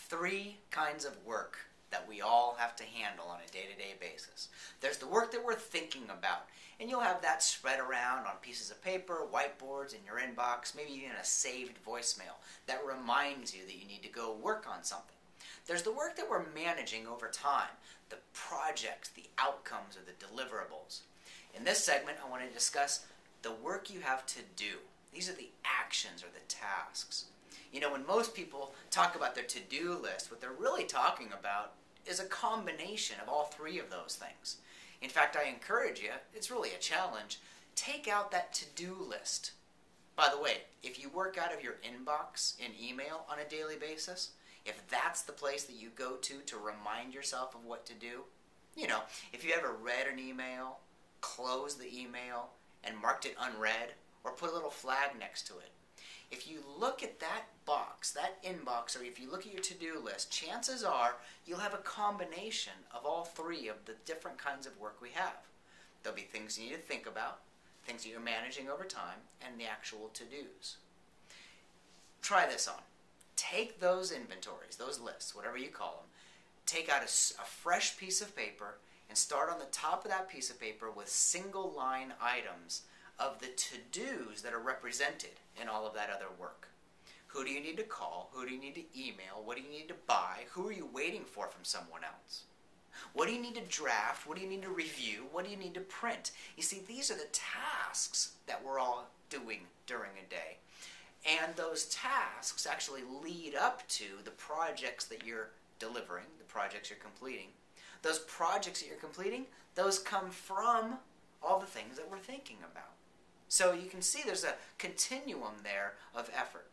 three kinds of work that we all have to handle on a day-to-day basis. There's the work that we're thinking about, and you'll have that spread around on pieces of paper, whiteboards, in your inbox, maybe even a saved voicemail that reminds you that you need to go work on something. There's the work that we're managing over time, the projects, the outcomes, or the deliverables. In this segment, I want to discuss the work you have to do. These are the actions or the tasks. You know, when most people talk about their to-do list, what they're really talking about is a combination of all three of those things. In fact, I encourage you, it's really a challenge, take out that to-do list. By the way, if you work out of your inbox in email on a daily basis, if that's the place that you go to remind yourself of what to do, you know, if you ever read an email, close the email, and marked it unread, or put a little flag next to it, if you look at that box, that inbox, or if you look at your to-do list, chances are you'll have a combination of all three of the different kinds of work we have. There'll be things you need to think about, things that you're managing over time, and the actual to-dos. Try this on. Take those inventories, those lists, whatever you call them, take out a fresh piece of paper and start on the top of that piece of paper with single line items of the to-dos that are represented in all of that other work. Who do you need to call? Who do you need to email? What do you need to buy? Who are you waiting for from someone else? What do you need to draft? What do you need to review? What do you need to print? You see, these are the tasks that we're all doing during a day. And those tasks actually lead up to the projects that you're delivering, the projects you're completing. Those projects that you're completing, those come from all the things that we're thinking about. So you can see there's a continuum there of effort.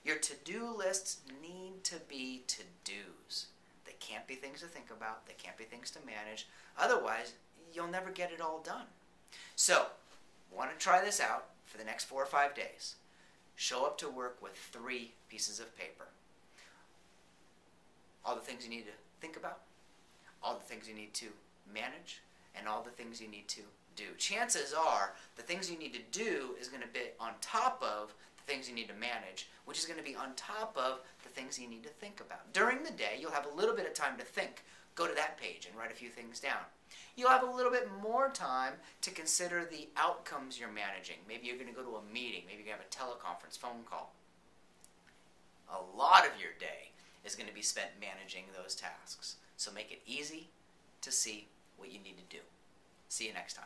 Your to-do lists need to be to-dos. They can't be things to think about. They can't be things to manage. Otherwise, you'll never get it all done. So, want to try this out for the next 4 or 5 days. Show up to work with 3 pieces of paper. All the things you need to think about, all the things you need to manage, and all the things you need to do. Chances are the things you need to do is going to be on top of the things you need to manage, which is going to be on top of the things you need to think about. During the day, you'll have a little bit of time to think. Go to that page and write a few things down. You'll have a little bit more time to consider the outcomes you're managing. Maybe you're going to go to a meeting. Maybe you're going to have a teleconference phone call. A lot of your day is going to be spent managing those tasks. So make it easy to see what you need to do. See you next time.